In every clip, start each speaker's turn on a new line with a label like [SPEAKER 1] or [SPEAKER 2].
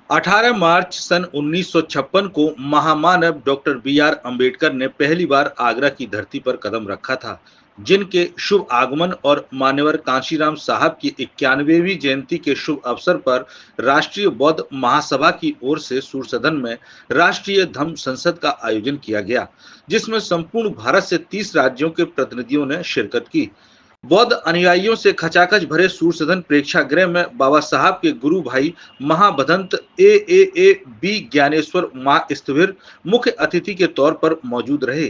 [SPEAKER 1] 18 मार्च सन 1956 को महामानव doctor B R. Ambedkar ने पहली बार आगरा की धरती पर कदम रखा था, जिनके शुभ आगमन और मान्यवर कांशीराम साहब की 91वीं जयंती के शुभ अवसर पर राष्ट्रीय बौद्ध महासभा की ओर से सूरसदन में राष्ट्रीय धम्म संसद का आयोजन किया गया, जिसमें संपूर्ण भारत से 30 राज्यों के प्रतिनिधियों ने शिरकत की। बौद्ध अनुयायियों से खचाखच भरे सूरसदन प्रेक्षागृह में बाबा साहब के गुरु भाई महाभदंत ए बी ज्ञानेश्वर महास्थविर मुख्य अतिथि के तौर पर मौजूद रहे।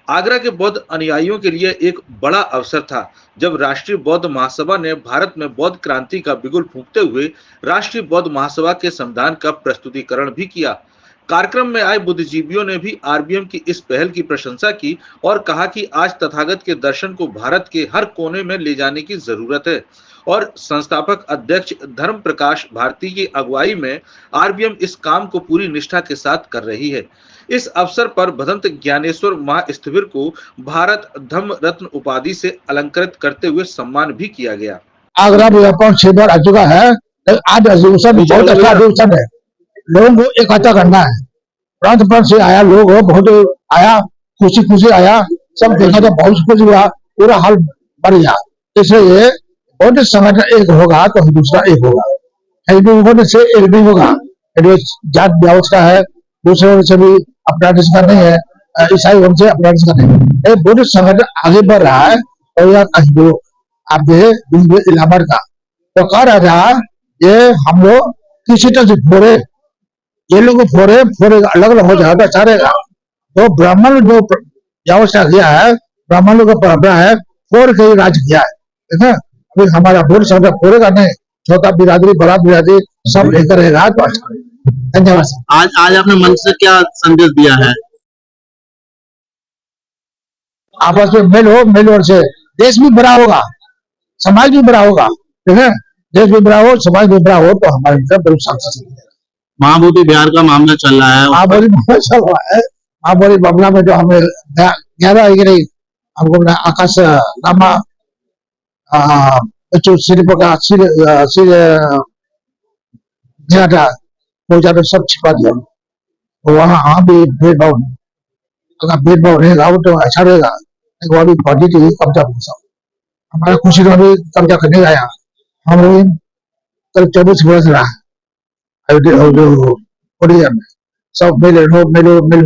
[SPEAKER 1] आगरा के बौद्ध अनुयायियों के लिए एक बड़ा अवसर था, जब राष्ट्रीय बौद्ध महासभा ने भारत में बौद्ध क्रांति का बिगुल फूंकते हुए राष्ट्रीय बौद्ध महासभा के संविधान का प्रस्तुतिकरण भी किया। कार्यक्रम में आए बुद्धिजीवियों ने भी आरबीएम की इस पहल की प्रशंसा की और कहा कि आज तथागत के दर्शन को भारत के हर कोने में ले जाने की जरूरत है और संस्थापक अध्यक्ष धर्म प्रकाश भारती की अगुवाई में आरबीएम इस काम को पूरी निष्ठा के साथ कर रही है। इस अवसर पर भदंत ज्ञानेश्वर महास्थविर को भारत धम्म रत्न उपाधि से अलंकृत करते हुए सम्मान भी किया गया।
[SPEAKER 2] आगरा में 6 बार आ चुका है। आज अधिवेशन बहुत अच्छा अधिवेशन है। लोगों को इकट्ठा करना है। प्रांत प्रांत से आया लोग बहुत आया, खुशी खुशी आया, सब देखा तो बहुत खुश हुआ, पूरा हाल बढ़ गया। इसलिए बौद्ध संगठन एक होगा तो दूसरा एक होगा, हिंदू होने से एक नहीं होगा। जात व्यवस्था है, दूसरे से भी अपना का नहीं है, ईसाई होने से अपना का नहीं है। बौद्ध संगठन आगे बढ़ रहा है और यह आप इलाहाबाद का तो कह रहा था ये हम लोग किसी तरह से फोड़े, ये लोग फोड़े अलग अलग हो जाएगा चारेगा। तो ब्राह्मण जो व्यवस्था किया है, ब्राह्मण लोग का परंपरा है, फोड़ के राज किया है, ठीक है। अभी हमारा बौद्ध संगठन फोड़ेगा नहीं, छोटा बिरादरी बड़ा बिरादरी सब लेकर रहेगा। तो
[SPEAKER 3] धन्यवाद। आज आपने मंच से क्या संदेश दिया है?
[SPEAKER 2] आपस में मेल और से देश भी बड़ा होगा, समाज भी बड़ा होगा, ठीक है। देश भी बड़ा हो, समाज भी बड़ा हो तो हमारे सब
[SPEAKER 3] महाबोधि विहार का मामला चल रहा है।
[SPEAKER 2] महाबोधि मामला चल रहा है। महाबोधि मामला में जो हमें 11 हमको आकाश रामा शिल्प का सिर सब छिपा दिया। तो वहाँ भी भेदभाव, अगर भेदभाव रहेगा तो अच्छा रहेगा। कब्जा हमारा खुशी में भी कब्जा करने आया। हम लोग कल 24 वर्ष रहा है ओडिया में, सब मिल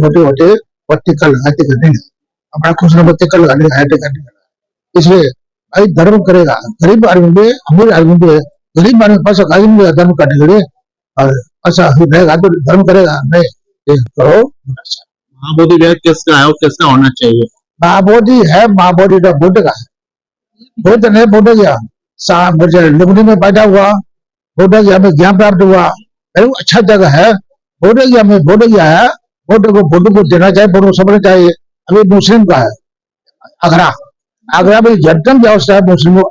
[SPEAKER 2] होते बत्ती कल करने हमारा खुश न बत्ती कल करने। इसलिए भाई धर्म करेगा, गरीब आदमी भी, अमीर आदमी भी, गरीब आदमी पास आदमी धर्म करने के लिए और अच्छा रहेगा तो धर्म करेगा। नहीं करो।
[SPEAKER 3] महाबोधि विहार किसका है और किसका होना चाहिए?
[SPEAKER 2] महाबोधि है, महाबोधि तो बुद्ध का है। बुद्ध ने बुद्ध गया लुगनी में पैदा हुआ, बुद्ध गया में ज्ञान प्राप्त हुआ, अच्छा जगह है। बोध गया में बोध गया है, बोध को देना चाहिए, बोध को समझना चाहिए। अभी मुस्लिम का है आगरा में जनतन व्यवस्था है, मुस्लिम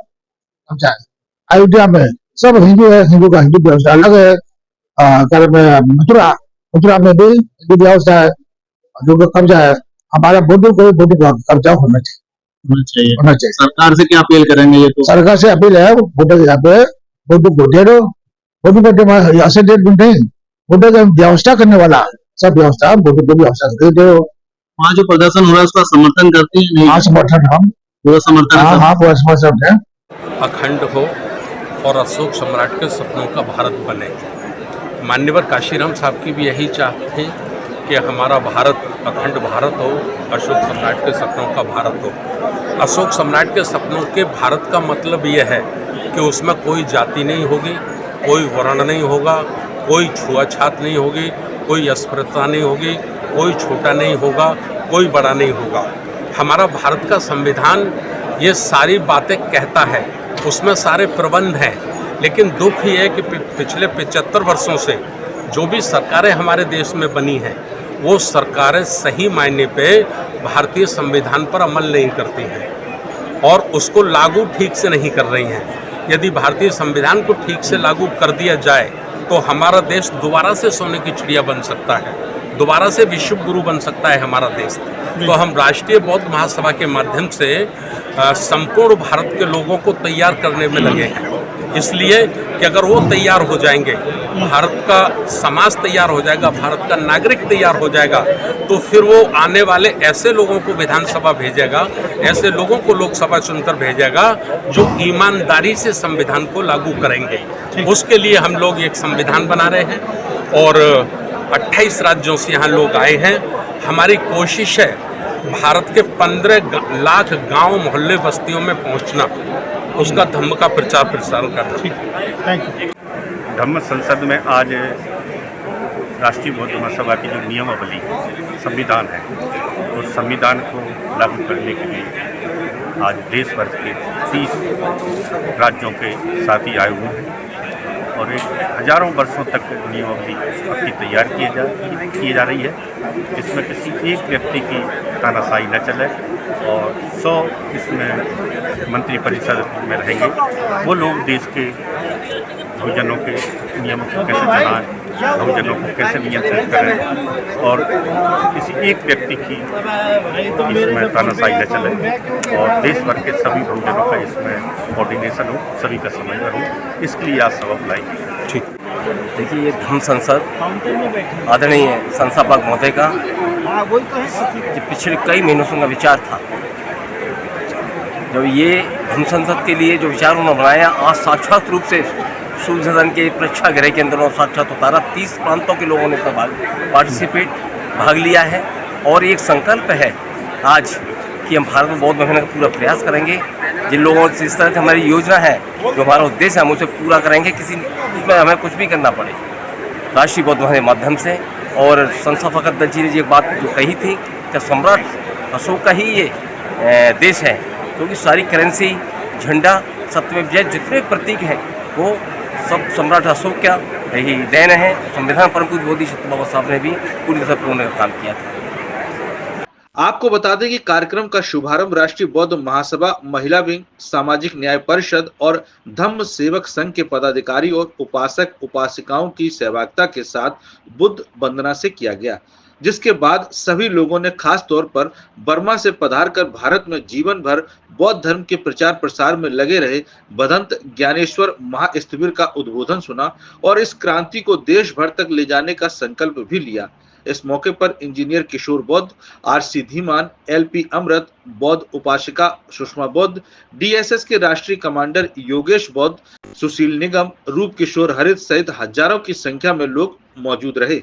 [SPEAKER 2] अयोध्या में सब हिंदू है, हिंदू का हिंदू व्यवस्था अलग है। मथुरा में भी हिंदू व्यवस्था है, जो कब्जा है। हमारा बुद्ध को कब्जा होना चाहिए।
[SPEAKER 3] सरकार से क्या अपील करेंगे? ये तो
[SPEAKER 2] सरकार से अपील है, बुद्ध को दे दो, बुद्ध को ऐसे नहीं, बुद्ध का व्यवस्था करने वाला सब व्यवस्था बुद्ध को व्यवस्था दे दो।
[SPEAKER 3] वहाँ जो प्रदर्शन हो रहा है उसका समर्थन करती है? नहीं,
[SPEAKER 2] समर्थन हम
[SPEAKER 3] पूरा समर्थन।
[SPEAKER 2] हाँ पूरा समर्थन है।
[SPEAKER 4] अखंड हो और अशोक सम्राट के सपनों का भारत बने। मान्यवर कांशीराम साहब की भी यही चाह थी कि हमारा भारत अखंड भारत हो, अशोक सम्राट के सपनों का भारत हो। अशोक सम्राट के सपनों के भारत का मतलब यह है कि उसमें कोई जाति नहीं होगी, कोई वर्ण नहीं होगा, कोई छुआछात नहीं होगी, कोई अस्पृश्यता नहीं होगी, कोई छोटा नहीं होगा, कोई बड़ा नहीं होगा। हमारा भारत का संविधान ये सारी बातें कहता है, उसमें सारे प्रबंध हैं। लेकिन दुख ये है कि पिछले 75 वर्षों से जो भी सरकारें हमारे देश में बनी हैं, वो सरकारें सही मायने पे भारतीय संविधान पर अमल नहीं करती हैं और उसको लागू ठीक से नहीं कर रही हैं। यदि भारतीय संविधान को ठीक से लागू कर दिया जाए तो हमारा देश दोबारा से सोने की चिड़िया बन सकता है, दोबारा से विश्व गुरु बन सकता है हमारा देश। तो हम राष्ट्रीय बौद्ध महासभा के माध्यम से संपूर्ण भारत के लोगों को तैयार करने में लगे हैं। इसलिए कि अगर वो तैयार हो जाएंगे, भारत का समाज तैयार हो जाएगा, भारत का नागरिक तैयार हो जाएगा, तो फिर वो आने वाले ऐसे लोगों को विधानसभा भेजेगा, ऐसे लोगों को लोकसभा चुनकर भेजेगा जो ईमानदारी से संविधान को लागू करेंगे। उसके लिए हम लोग एक संविधान बना रहे हैं और 28 राज्यों से यहाँ लोग आए हैं। हमारी कोशिश है भारत के 15 लाख गांव मोहल्ले बस्तियों में पहुंचना, उसका धम्म का प्रचार प्रसार करना।
[SPEAKER 5] Thank you. धम्म संसद में आज राष्ट्रीय बौद्ध महासभा की जो नियमावली संविधान है, उस संविधान को लागू करने के लिए आज देश भर के 30 राज्यों के साथी आए हुए हैं और एक हजारों वर्षों तक नियमावली अपनी तैयार की जा रही है, जिसमें किसी एक व्यक्ति की तानाशाही न चले और 100 इसमें मंत्रिपरिषद में रहेंगे। वो लोग देश के बहुजनों के नियमों को कैसे चलाएं, बहुजनों को कैसे नियंत्रित करें और किसी एक व्यक्ति की इसमें तानाशाही न चले और देश भर के सभी बहुजनों का इसमें कोऑर्डिनेशन हो, सभी का समन्वय हो, इसके लिए आज सभा बुलाई।
[SPEAKER 4] ठीक।
[SPEAKER 6] देखिए, ये धम्म संसद आदरणीय संस्थापक महोदय का जो पिछले कई महीनों से उनका विचार था, जब ये धम्म संसद के लिए जो विचार उन्होंने बनाया, आज साक्षात रूप से सूर्य सदन के प्रेक्षागृह के अंदर साक्षात उतारा। 30 प्रांतों के लोगों ने इसमें भाग लिया है और एक संकल्प है आज कि हम भारत में बौद्ध बनने का पूरा प्रयास करेंगे। जिन लोगों से इस तरह से हमारी योजना है, जो हमारा उद्देश्य है, हम उसे पूरा करेंगे, किसी इसमें हमें कुछ भी करना पड़े राष्ट्रीय बौद्ध के माध्यम से। और संस्थापक अध्यक्ष जी ने एक बात जो कही थी कि सम्राट अशोक का ही ये देश है, क्योंकि सारी करेंसी, झंडा, सत्यमेव जयते जितने प्रतीक हैं वो सब सम्राट अशोक का यही देन है। संविधान परम पूज्य बोधि सत्य बाबा साहब ने भी पूरी तरह पूर्ण काम किया था।
[SPEAKER 1] आपको बता दें कि कार्यक्रम का शुभारंभ राष्ट्रीय बौद्ध महासभा, महिला विंग, सामाजिक न्याय परिषद और धम्म सेवक संघ के पदाधिकारी और उपासक उपासिकाओं की सहभागिता के साथ बुद्ध वंदना से किया गया, जिसके बाद सभी लोगों ने खास तौर पर बर्मा से पधारकर भारत में जीवन भर बौद्ध धर्म के प्रचार प्रसार में लगे रहे भदंत ज्ञानेश्वर महास्थविर का उद्बोधन सुना और इस क्रांति को देश भर तक ले जाने का संकल्प भी लिया। इस मौके पर इंजीनियर किशोर बौद्ध, आरसी धीमान, एलपी अमृत, बौद्ध उपासिका सुषमा बौद्ध, डीएसएस के राष्ट्रीय कमांडर योगेश बौद्ध, सुशील निगम, रूप किशोर हरित सहित हजारों की संख्या में लोग मौजूद रहे।